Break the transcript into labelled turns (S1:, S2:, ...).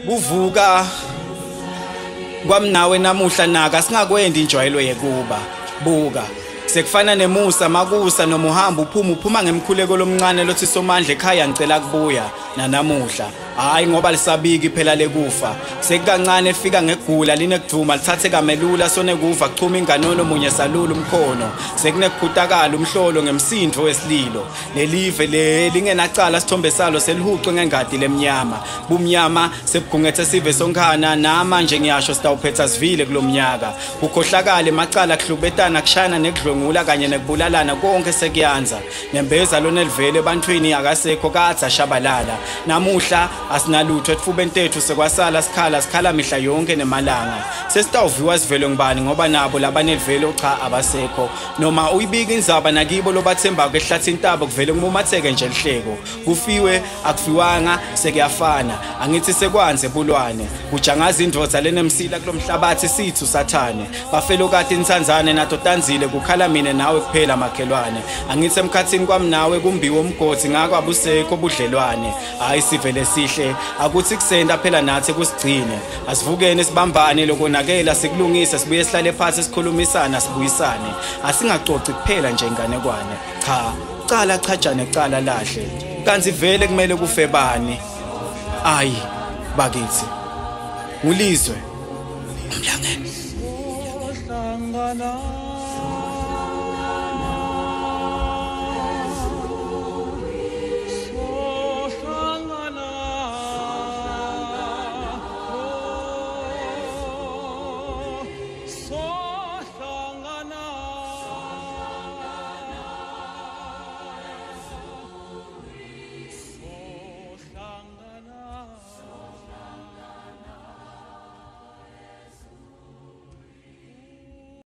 S1: Kuvuka kwami nawe namuhla naka singakwendi injwayelo yekuba buka sekufana nemusa makusa noma uhamba uphuma ngemkhuleko lomncane lothi somandla ekhaya ngicela kubuya nanamuhla hayi ngoba lisabiki phela lekufa sekukancane efika ngegula linekuduma lithathe kamelula sone kuva kuchuma inganono munye salula umkhono sekunekukhutakala umhlolo ngemsindvo wesililo lelive lingenacala sithombe salo selihuqwe ngengadi lemnyama bumnyama sebugungethe sive sonkhana namanje ngiyasho sitawuphetha sivile kulomnyaka kukhohlakala emacala kuhlubetana kushana nekudlwengula kanye nekubulalana konke sekuyanza nembeza lona livele ebantwini akasekho kathi ashabalala namuhla asinalutho etfuba entethu sekwasala sikhala mihla yonke nemalanga sesitawuviwa sivele ngibani ngoba nabo labanelivelo cha abasekho noma uyibika indzaba nakibo lobathemba kwehlathi intaba kuvele ngumumatheke nje lihleko kufiwe akufiwanga sekuyafana angithi sekwanze bulwane kujangaza indvodza lenemsila kulomhlabathi sithu sathane bafelo kade intsandzane nato tanzile kukhala mina nawe kuphela makhelwane angithi emkhathini kwami nawe kumbiwe umgodi ngako abusekho budlelwane hayi sivele sihle akuthi kusenda phela nathi kusigcine asivukene sibambane lokonakela sikulungisa sibuye sihlale phansi sikhulumisana sibuyisane asingacoci kuphela nje inganekwane cha cala chajane cala lahle kanti vele kumele kufe bani ayi bakithi ngulizwe umlangeni